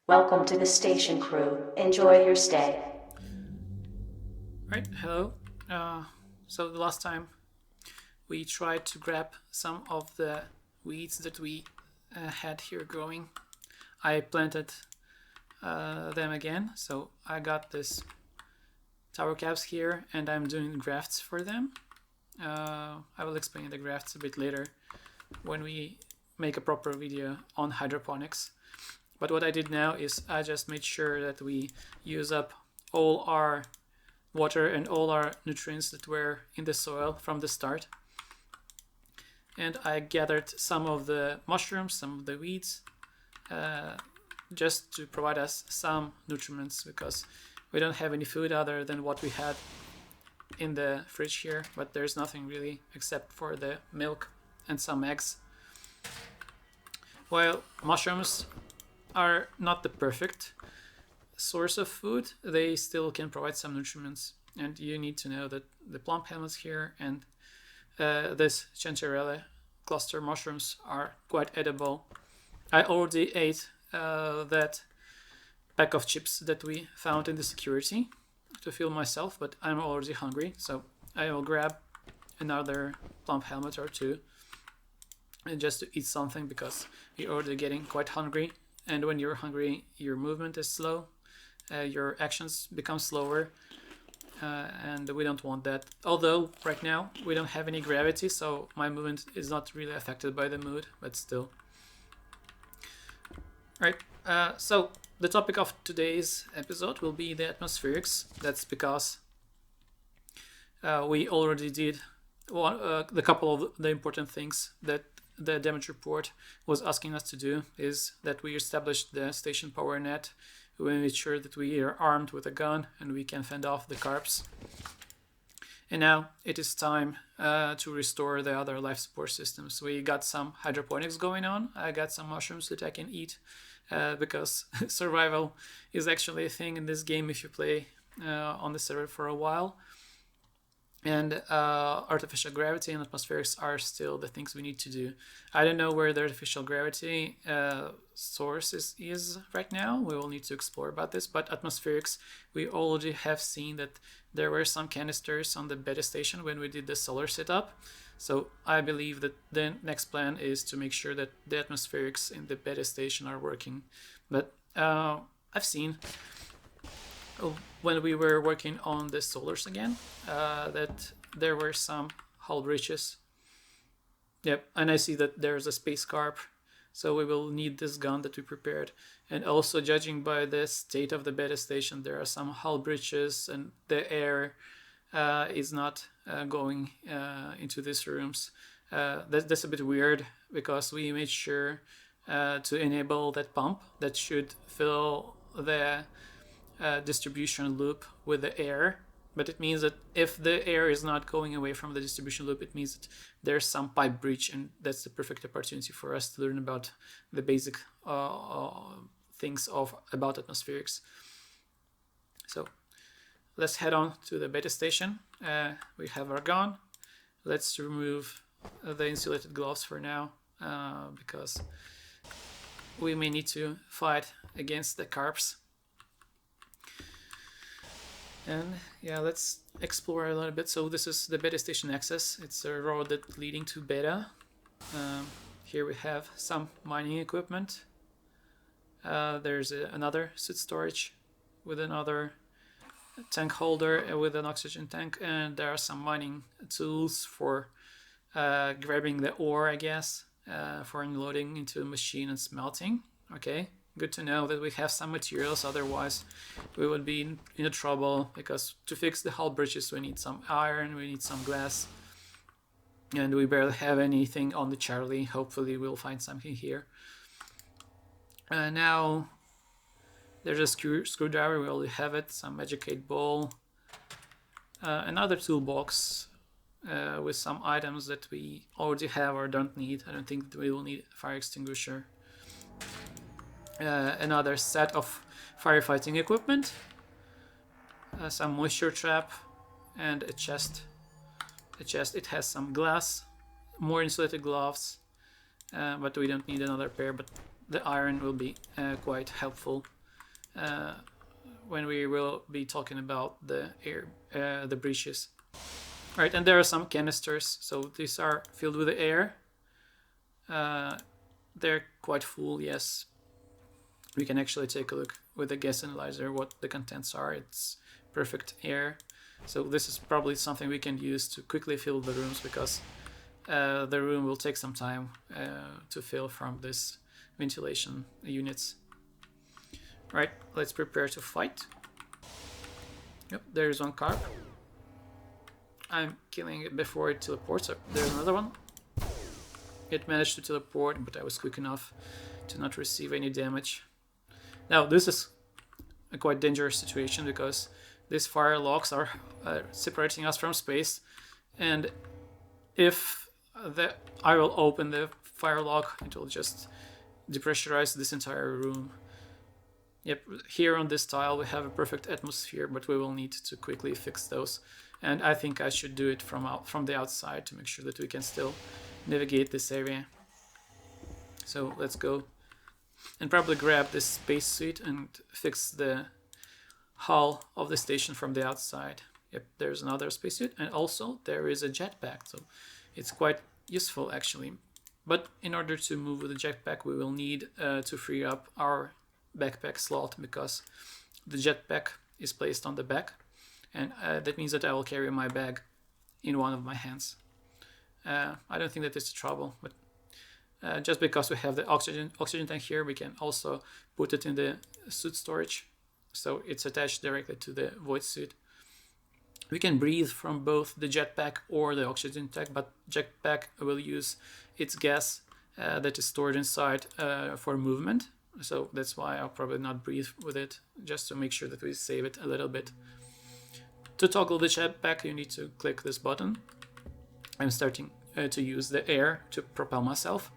Welcome to the station crew. Enjoy your stay. Right, hello. So the last time we tried to grab some of the weeds that we had here growing. I planted them again, so I got this tower caps here and I'm doing grafts for them. I will explain the grafts a bit later when we make a proper video on hydroponics. But what I did now is I just made sure that we use up all our water and all our nutrients that were in the soil from the start. And I gathered some of the mushrooms, some of the weeds, just to provide us some nutriments, because we don't have any food other than what we had in the fridge here, but there's nothing really except for the milk and some eggs. While mushrooms are not the perfect source of food, they still can provide some nutriments. And you need to know that the plum helmets here and this chanterelle cluster mushrooms are quite edible. I already ate that pack of chips that we found in the security to fuel myself, but I'm already hungry, so I will grab another plum helmet or two and just to eat something, because you're already getting quite hungry, and when you're hungry your movement is slow, your actions become slower, and we don't want that. Although right now we don't have any gravity, so my movement is not really affected by the mood, but still. Right, so the topic of today's episode will be the atmospherics. That's because we already did the couple of the important things that the damage report was asking us to do, is that we established the station power net. We made sure that we are armed with a gun and we can fend off the carps. And now it is time to restore the other life support systems. We got some hydroponics going on. I got some mushrooms that I can eat, because survival is actually a thing in this game if you play on the server for a while. And artificial gravity and atmospherics are still the things we need to do. I don't know where the artificial gravity source is right now. We will need to explore about this. But atmospherics, we already have seen that there were some canisters on the beta station when we did the solar setup. So I believe that the next plan is to make sure that the atmospherics in the beta station are working. But I've seen when we were working on the solars again, that there were some hull breaches. Yep, and I see that there's a space carp, so we will need this gun that we prepared. And also, judging by the state of the beta station, there are some hull breaches and the air is not going into these rooms. That's a bit weird, because we made sure to enable that pump that should fill the distribution loop with the air. But it means that if the air is not going away from the distribution loop, it means that there's some pipe breach, and that's the perfect opportunity for us to learn about the basic things about atmospherics. So let's head on to the beta station. We have our gun. Let's remove the insulated gloves for now, because we may need to fight against the carps. And yeah, let's explore a little bit. So this is the beta station access. It's a road that's leading to beta. Here we have some mining equipment. There's another suit storage with another tank holder with an oxygen tank, and there are some mining tools for grabbing the ore, I guess, for unloading into a machine and smelting. Okay. Good to know that we have some materials, otherwise we would be in trouble, because to fix the hull bridges we need some iron, we need some glass, and we barely have anything on the Charlie. Hopefully we'll find something here. Now there's a screwdriver, we already have it, some magic 8 ball, another toolbox with some items that we already have or don't need. I don't think that we will need a fire extinguisher. Another set of firefighting equipment, some moisture trap, and a chest. It has some glass, more insulated gloves, but we don't need another pair, but the iron will be quite helpful. when we will be talking about the the breaches. Right, and there are some canisters, so these are filled with air. They're quite full, yes. We can actually take a look with the gas analyzer what the contents are. It's perfect air. So this is probably something we can use to quickly fill the rooms, because the room will take some time to fill from this ventilation units. Right, let's prepare to fight. Yep, there's one carp. I'm killing it before it teleports. So there's another one. It managed to teleport, but I was quick enough to not receive any damage. Now this is a quite dangerous situation, because these fire locks are separating us from space, and if I will open the fire lock, it will just depressurize this entire room. Yep, here on this tile we have a perfect atmosphere, but we will need to quickly fix those. And I think I should do it from the outside to make sure that we can still navigate this area. So let's go and probably grab this spacesuit and fix the hull of the station from the outside. Yep, there's another spacesuit, and also there is a jetpack, so it's quite useful actually. But in order to move with the jetpack, we will need to free up our backpack slot, because the jetpack is placed on the back, and that means that I will carry my bag in one of my hands. I don't think that is trouble, but just because we have the oxygen tank here, we can also put it in the suit storage, so it's attached directly to the void suit. We can breathe from both the jetpack or the oxygen tank, but jetpack will use its gas that is stored inside for movement, so that's why I'll probably not breathe with it, just to make sure that we save it a little bit. To toggle the jetpack, you need to click this button. I'm starting to use the air to propel myself,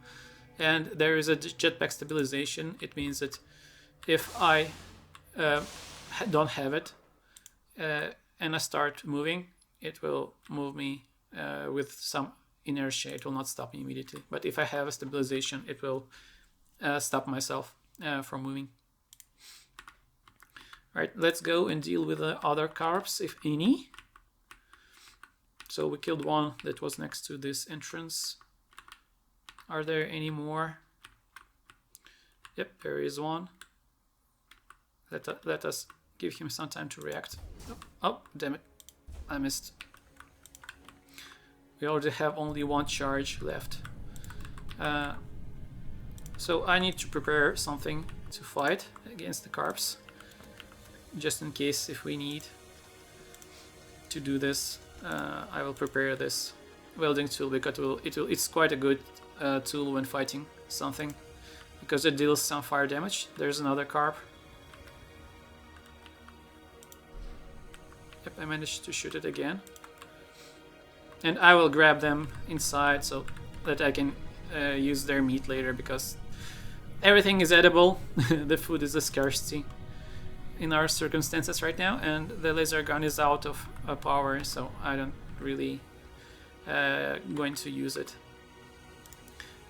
and there is a jetpack stabilization. It means that if I don't have it and I start moving, it will move me with some inertia. It will not stop me immediately, but if I have a stabilization, it will stop myself from moving. Right, let's go and deal with the other carps, if any. So we killed one that was next to this entrance. Are there any more? Yep, there is one. Let us give him some time to react. Oh, damn it, I missed. We already have only one charge left. So I need to prepare something to fight against the carps, just in case if we need to do this. I will prepare this welding tool, because it's quite a good tool when fighting something, because it deals some fire damage. There's another carp. Yep, I managed to shoot it again. And I will grab them inside so that I can use their meat later, because everything is edible. The food is a scarcity in our circumstances right now, and the laser gun is out of power, so I don't really going to use it.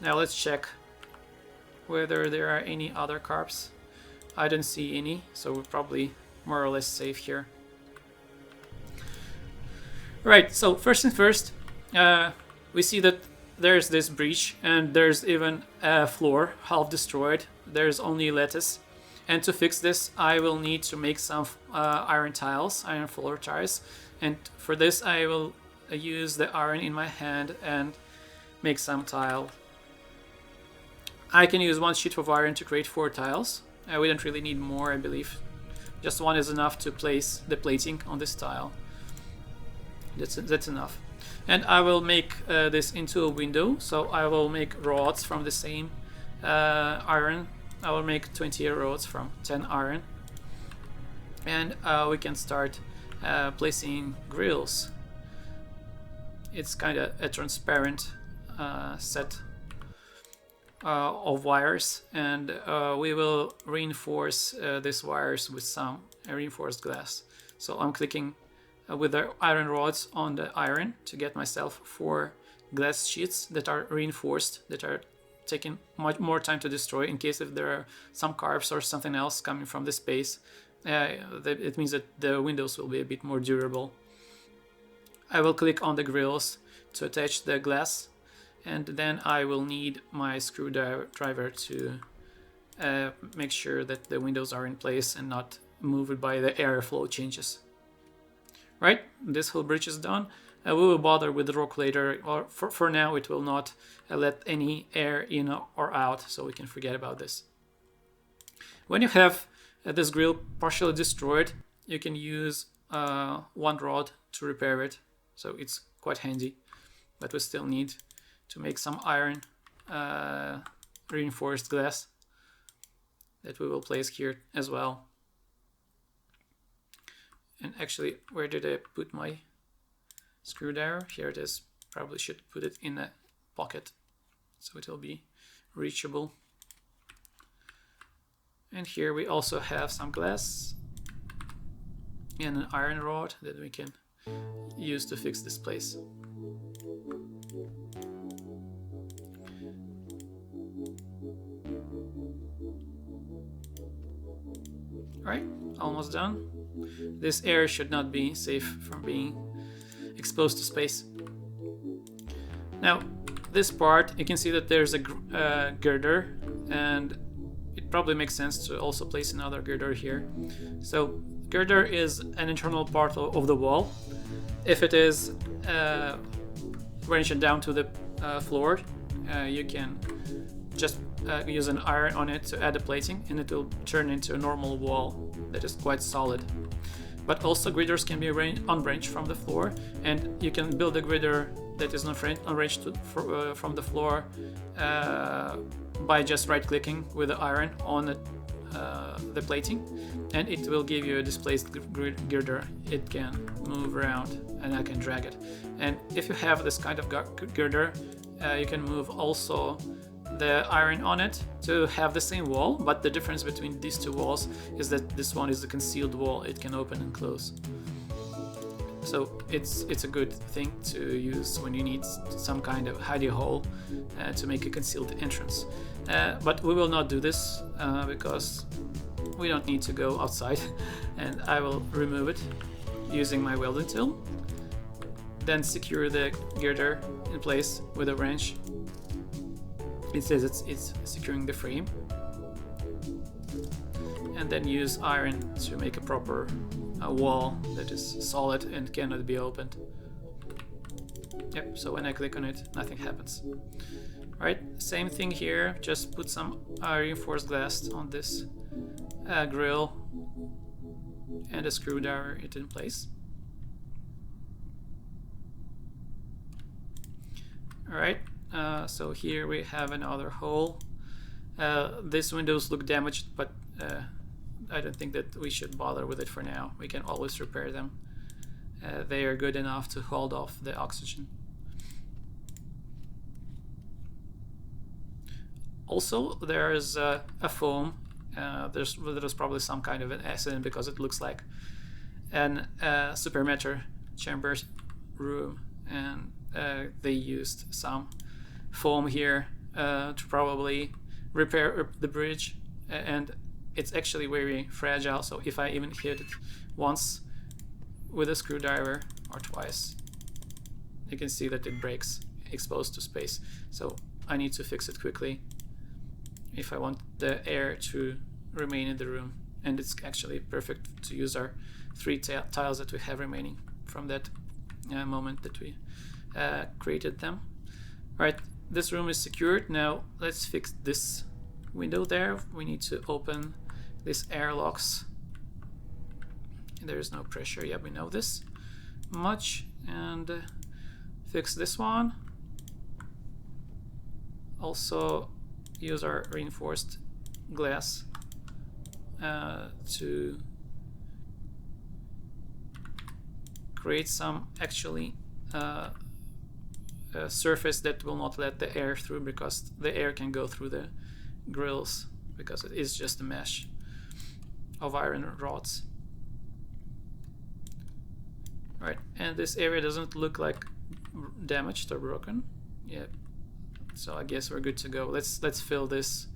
Now let's check whether there are any other carps. I don't see any, so we're probably more or less safe here. Right, so first things first, we see that there's this breach, and there's even a floor half destroyed. There's only lattice. And to fix this, I will need to make some iron tiles, iron floor tiles. And for this, I will use the iron in my hand and make some tile. I can use one sheet of iron to create 4 tiles. We don't really need more, I believe. Just one is enough to place the plating on this tile. That's enough. And I will make this into a window. So I will make rods from the same iron. I will make 20 rods from 10 iron, and we can start placing grills. It's kind of a transparent set of wires, and we will reinforce these wires with some reinforced glass. So I'm clicking with the iron rods on the iron to get myself 4 glass sheets that are reinforced, that are taking much more time to destroy in case if there are some carps or something else coming from the space. It means that the windows will be a bit more durable. I will click on the grills to attach the glass, and then I will need my screwdriver to make sure that the windows are in place and not moved by the airflow changes. Right, this whole bridge is done. We will bother with the rock later, or for now it will not let any air in or out, so we can forget about this. When you have this grill partially destroyed, you can use one rod to repair it, so it's quite handy. But we still need to make some iron reinforced glass that we will place here as well. And actually, where did I put my screwdriver? Here it is. Probably should put it in a pocket so it will be reachable. And here we also have some glass and an iron rod that we can use to fix this place. Alright, almost done. This air should not be safe from being exposed to space. Now, this part, you can see that there's a girder, and it probably makes sense to also place another girder here. So, girder is an internal part of the wall. If it is wrenched down to the floor, you can just use an iron on it to add a plating, and it will turn into a normal wall that is quite solid. But also girders can be unbranched from the floor, and you can build a girder that is unbranched from the floor by just right-clicking with the iron on the plating, and it will give you a displaced girder. It can move around, and I can drag it. And if you have this kind of girder, you can move also the iron on it to have the same wall, but the difference between these two walls is that this one is a concealed wall. It can open and close. So it's a good thing to use when you need some kind of hidey hole to make a concealed entrance. But we will not do this because we don't need to go outside, and I will remove it using my welding tool. Then secure the girder in place with a wrench. It says it's securing the frame, and then use iron to make a proper wall that is solid and cannot be opened. Yep, so when I click on it, nothing happens. Alright, same thing here, just put some reinforced glass on this grill and a screwdriver it in place. Alright, so here we have another hole. These windows look damaged, but I don't think that we should bother with it for now. We can always repair them. They are good enough to hold off the oxygen. Also, there is a foam. There's probably some kind of an accident because it looks like an supermeter chamber room, and they used some foam here to probably repair the bridge, and it's actually very fragile, so if I even hit it once with a screwdriver or twice, you can see that it breaks, exposed to space. So I need to fix it quickly if I want the air to remain in the room, and it's actually perfect to use our 3 tiles that we have remaining from that moment that we created them. Alright, this room is secured. Now let's fix this window there. We need to open this airlocks. There is no pressure. Yeah, we know this much. And fix this one. Also use our reinforced glass to create some actually surface that will not let the air through, because the air can go through the grills because it is just a mesh of iron rods. Right, and this area doesn't look like damaged or broken. Yeah, So I guess we're good to go. Let's fill this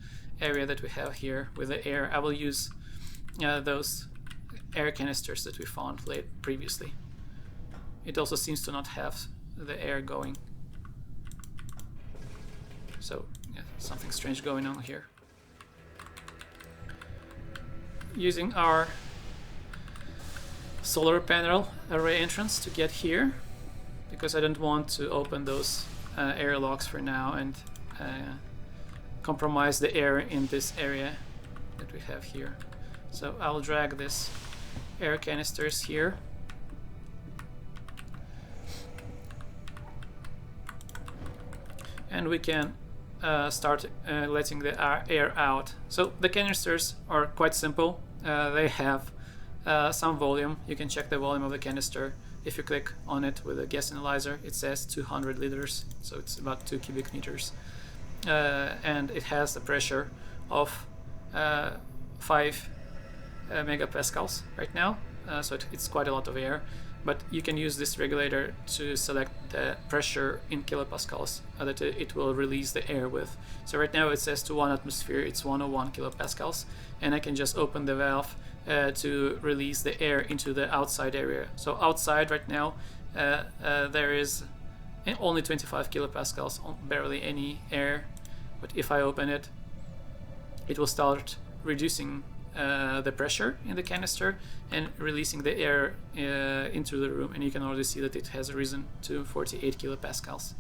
area that we have here with the air. I will use those air canisters that we found previously. It also seems to not have the air going. So yeah, something strange going on here. Using our solar panel array entrance to get here, because I don't want to open those air locks for now and compromise the air in this area that we have here. So I'll drag this air canisters here. And we can start letting the air out. So the canisters are quite simple. They have some volume. You can check the volume of the canister. If you click on it with a gas analyzer, it says 200 liters, so it's about 2 cubic meters. And it has a pressure of 5 megapascals right now, so it's quite a lot of air. But you can use this regulator to select the pressure in kilopascals that it will release the air with. So right now it says to 1 atmosphere, it's 101 kilopascals, and I can just open the valve to release the air into the outside area. So outside right now there is only 25 kilopascals, barely any air. But if I open it, it will start reducing the pressure in the canister and releasing the air into the room, and you can already see that it has risen to 48 kilopascals.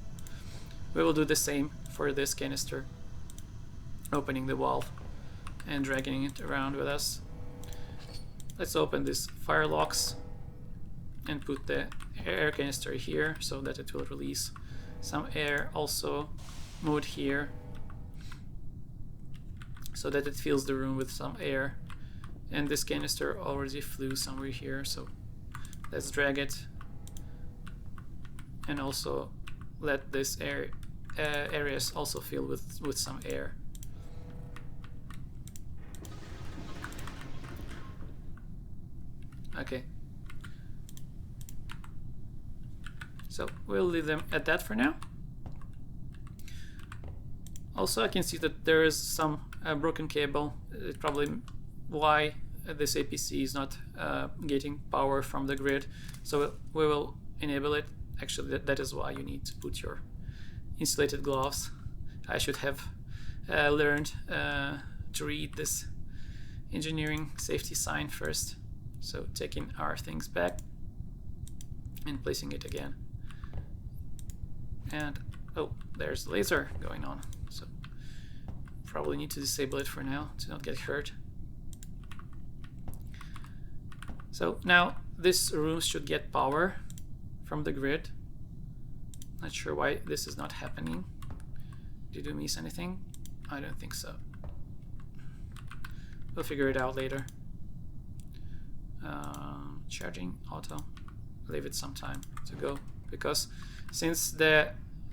We will do the same for this canister, opening the valve and dragging it around with us. Let's open these fire locks and put the air canister here so that it will release some air. Also move it here so that it fills the room with some air. And this canister already flew somewhere here, so let's drag it and also let this areas also fill with some air. Okay, so we'll leave them at that for now. Also, I can see that there is some broken cable. It's probably why this APC is not getting power from the grid. So we will enable it. Actually, that is why you need to put your insulated gloves. I should have learned to read this engineering safety sign first. So taking our things back and placing it again. And oh, there's the laser going on. So probably need to disable it for now to not get hurt. So now this room should get power from the grid. Not sure why this is not happening. Did we miss anything? I don't think so. We'll figure it out later. Charging auto. Leave it some time to go, because since the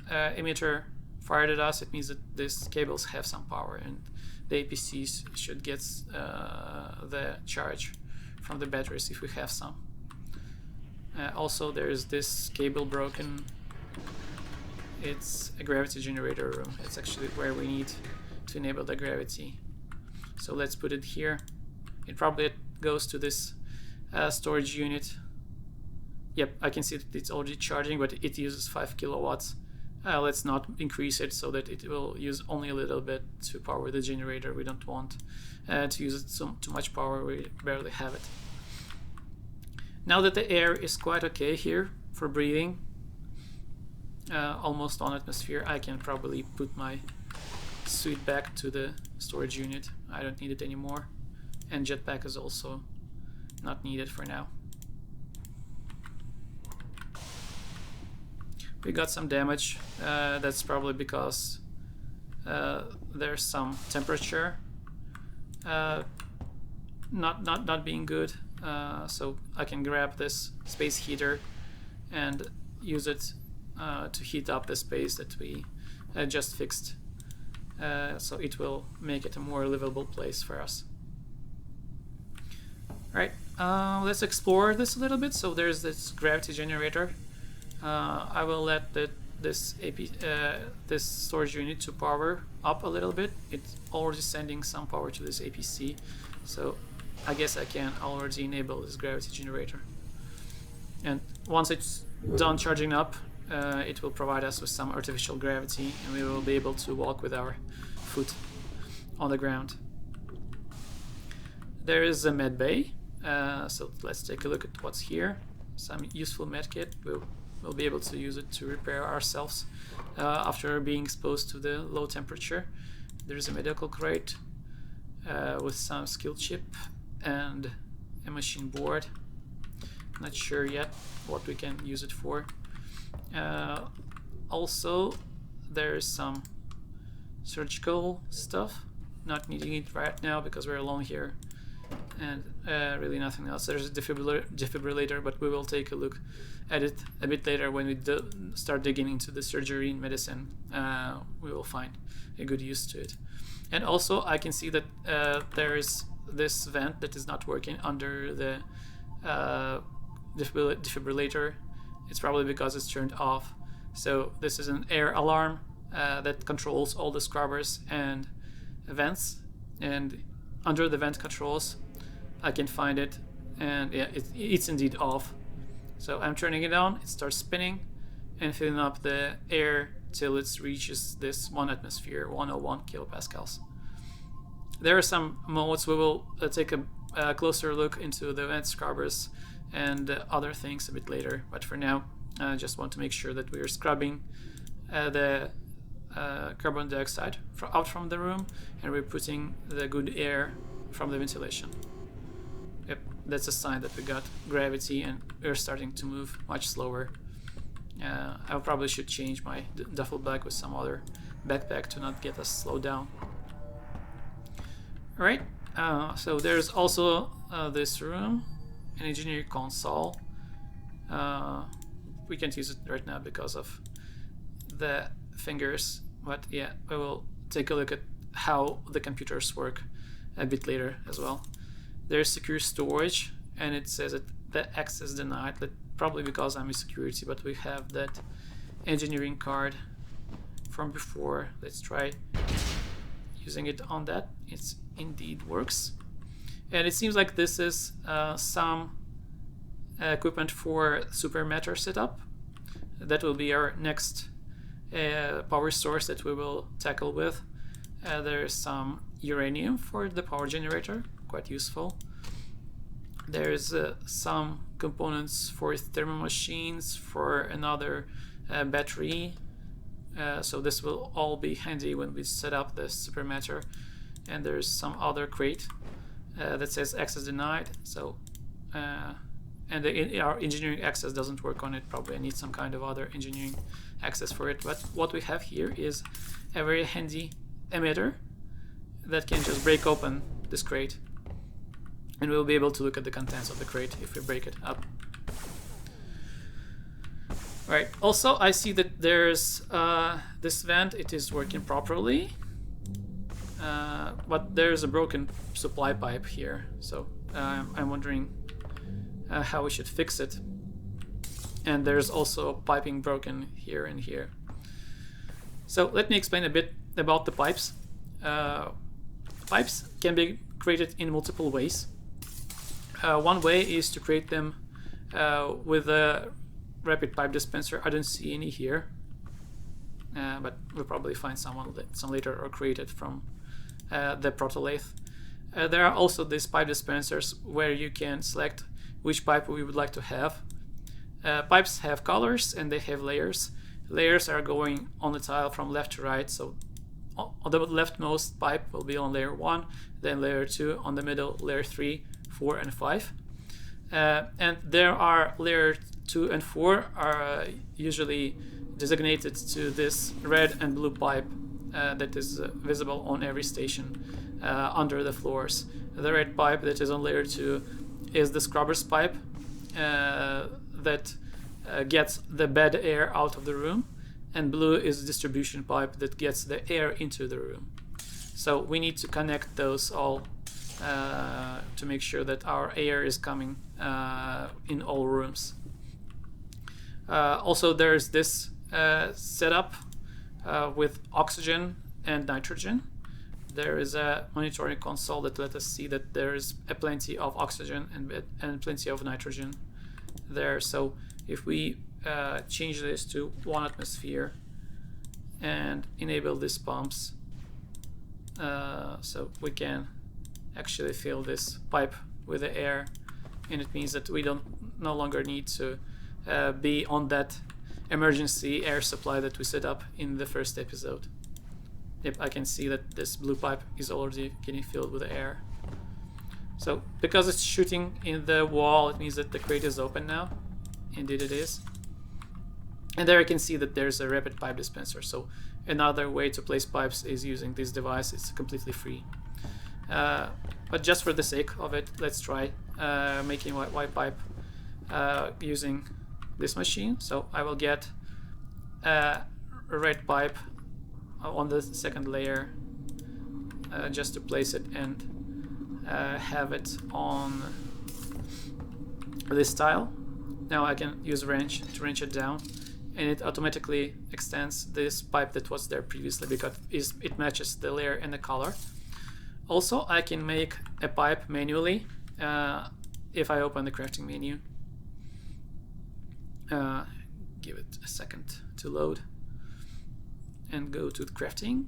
emitter fired at us, it means that these cables have some power, and the APCs should get the charge from the batteries if we have some. Also, there's this cable broken. It's a gravity generator room. It's actually where we need to enable the gravity. So let's put it here. It probably goes to this storage unit. Yep, I can see that it's already charging, but it uses 5 kilowatts. Let's not increase it so that it will use only a little bit to power the generator. We don't want to use it too much power. We barely have it. Now that the air is quite okay here for breathing, almost on atmosphere, I can probably put my suit back to the storage unit. I don't need it anymore. And Jetpack is also not needed for now. We got some damage. That's probably because there's some temperature not being good. So I can grab this space heater and use it to heat up the space that we just fixed. So it will make it a more livable place for us. Right, let's explore this a little bit. So there's this gravity generator. I will let the this this storage unit to power up a little bit. It's already sending some power to this APC, so I guess I can already enable this gravity generator. And once it's done charging up, it will provide us with some artificial gravity, and we will be able to walk with our foot on the ground. There is a med bay, so let's take a look at what's here. Some useful med kit. We'll be able to use it to repair ourselves after being exposed to the low temperature. There's a medical crate with some skill chip and a machine board. Not sure yet what we can use it for. Also, there's some surgical stuff. Not needing it right now because we're alone here. And really nothing else. There's a defibrillator, but we will take a look at it a bit later when we start digging into the surgery and medicine. We will find a good use to it. And also I can see that there is this vent that is not working under the defibrillator. It's probably because it's turned off. So this is an air alarm that controls all the scrubbers and vents, and under the vent controls I can find it, and yeah, it's indeed off. So I'm turning it on, it starts spinning and filling up the air till it reaches this 1 atmosphere, 101 kilopascals. There are some modes. We will take a closer look into the vent scrubbers and other things a bit later, but for now I just want to make sure that we are scrubbing the carbon dioxide out from the room, and we're putting the good air from the ventilation. Yep, that's a sign that we got gravity and we're starting to move much slower. I probably should change my duffel bag with some other backpack to not get us slowed down. Alright, so there's also this room, an engineering console. We can't use it right now because of the fingers, but yeah, we will take a look at how the computers work a bit later as well. There's secure storage, and it says that the access denied, probably because I'm in security, but we have that engineering card from before. Let's try using it on that. It indeed works. And it seems like this is some equipment for super matter setup. That will be our next power source that we will tackle with. There's some uranium for the power generator, quite useful. There's some components for thermal machines, for another battery. So this will all be handy when we set up the super matter. And there's some other crate that says access denied. So and our engineering access doesn't work on it. Probably I need some kind of other engineering access for it. But what we have here is a very handy emitter that can just break open this crate, and we'll be able to look at the contents of the crate if we break it up. Right. Also, I see that there's this vent. It is working properly, but there's a broken supply pipe here. So I'm wondering how we should fix it. And there's also piping broken here and here. So let me explain a bit about the pipes. Pipes can be created in multiple ways. One way is to create them with a rapid pipe dispenser. I don't see any here, but we'll probably find some later or create it from the protolathe. There are also these pipe dispensers where you can select which pipe we would like to have. Pipes have colors and they have layers. Layers are going on the tile from left to right, so on the leftmost pipe will be on layer 1, then layer 2, on the middle layer 3, 4 and 5. And there are layer 2 and 4 are usually designated to this red and blue pipe that is visible on every station under the floors. The red pipe that is on layer 2 is the scrubber's pipe that gets the bad air out of the room, and blue is the distribution pipe that gets the air into the room. So we need to connect those all to make sure that our air is coming in all rooms. Also there's this set up with oxygen and nitrogen. There is a monitoring console that lets us see that there is plenty of oxygen and plenty of nitrogen there. So if we change this to 1 atmosphere and enable these pumps, so we can actually fill this pipe with the air, and it means that we no longer need to be on that emergency air supply that we set up in the first episode. Yep, I can see that this blue pipe is already getting filled with air. So because it's shooting in the wall, it means that the crate is open now. Indeed it is. And there I can see that there's a rapid pipe dispenser. So another way to place pipes is using this device. It's completely free. But just for the sake of it, let's try making white pipe using this machine. So I will get a red pipe on the second layer just to place it and have it on this tile. Now I can use a wrench to wrench it down, and it automatically extends this pipe that was there previously because it matches the layer and the color. Also, I can make a pipe manually if I open the crafting menu. Give it a second to load and go to the crafting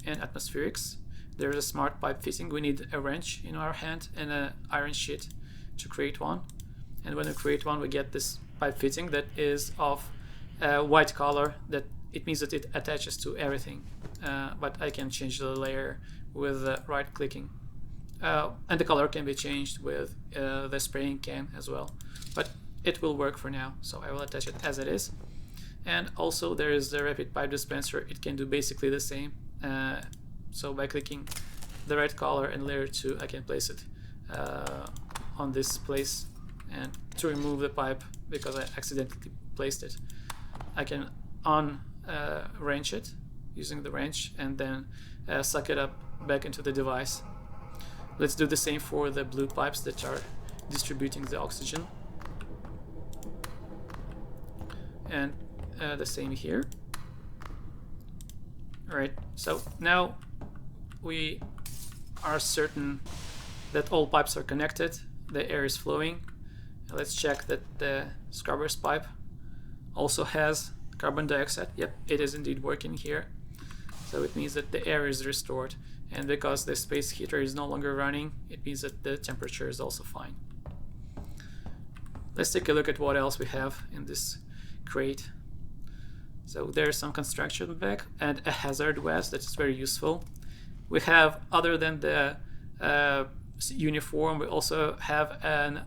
and atmospherics. There's a smart pipe fitting. We need a wrench in our hand and an iron sheet to create one. And when we create one, we get this pipe fitting that is of white color. That it means that it attaches to everything. But I can change the layer with right clicking. And the color can be changed with the spraying can as well. But it will work for now, so I will attach it as it is. And also there is the rapid pipe dispenser. It can do basically the same. So by clicking the red color and layer 2, I can place it on this place. And to remove the pipe, because I accidentally placed it, I can wrench it using the wrench and then suck it up back into the device. Let's do the same for the blue pipes that are distributing the oxygen. And the same here. Alright, so now we are certain that all pipes are connected, the air is flowing. Let's check that the scrubber's pipe also has carbon dioxide. Yep, it is indeed working here. So it means that the air is restored, and because the space heater is no longer running, it means that the temperature is also fine. Let's take a look at what else we have in this crate. So there's some construction bag and a hazard vest that is very useful. We have, other than the uniform, we also have an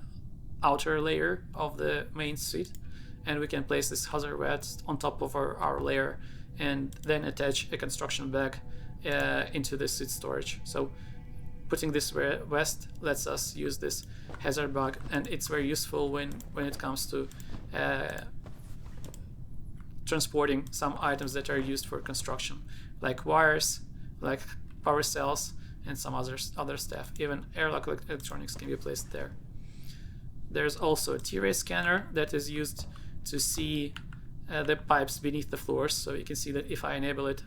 outer layer of the main suit, and we can place this hazard vest on top of our layer and then attach a construction bag into the suit storage. So putting this vest lets us use this hazard bag, and it's very useful when it comes to transporting some items that are used for construction, like wires, like power cells, and some other stuff. Even airlock electronics can be placed there. There's also a T-ray scanner that is used to see the pipes beneath the floors. So you can see that if I enable it,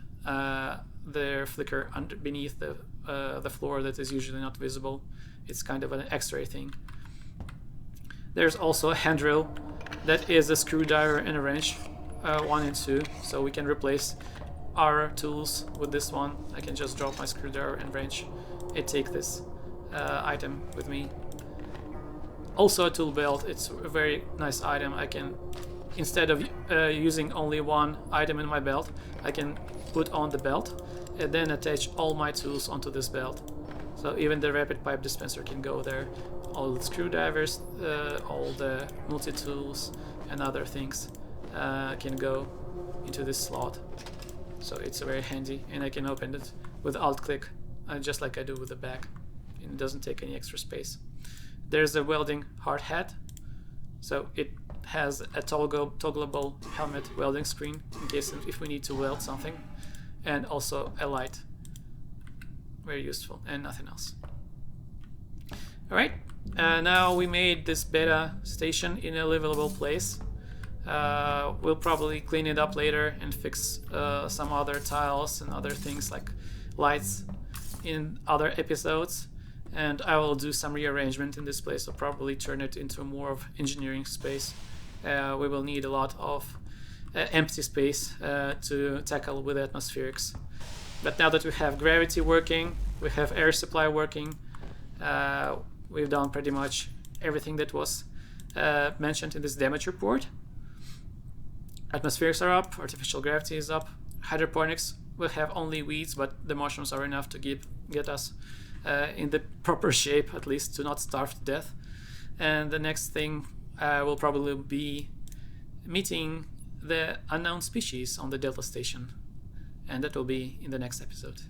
they flicker beneath the floor that is usually not visible. It's kind of an X-ray thing. There's also a hand drill that is a screwdriver and a wrench, 1 and 2, so we can replace our tools with this one. I can just drop my screwdriver and wrench and take this item with me. Also a tool belt. It's a very nice item. I can, instead of using only one item in my belt, I can put on the belt and then attach all my tools onto this belt. So even the rapid pipe dispenser can go there. All the screwdrivers, all the multi-tools and other things can go into this slot. So it's very handy, and I can open it with alt-click, just like I do with the bag, and it doesn't take any extra space. There's a welding hard hat, so it has a toggleable helmet welding screen in case if we need to weld something, and also a light, very useful, and nothing else. Alright, now we made this beta station in a livable place. We'll probably clean it up later and fix some other tiles and other things like lights in other episodes. And I will do some rearrangement in this place, so probably turn it into more of engineering space. We will need a lot of empty space to tackle with atmospherics. But now that we have gravity working, we have air supply working, we've done pretty much everything that was mentioned in this damage report. Atmospherics are up, artificial gravity is up, hydroponics will have only weeds, but the mushrooms are enough to get us in the proper shape, at least to not starve to death. And the next thing will probably be meeting the unknown species on the Delta Station, and that will be in the next episode.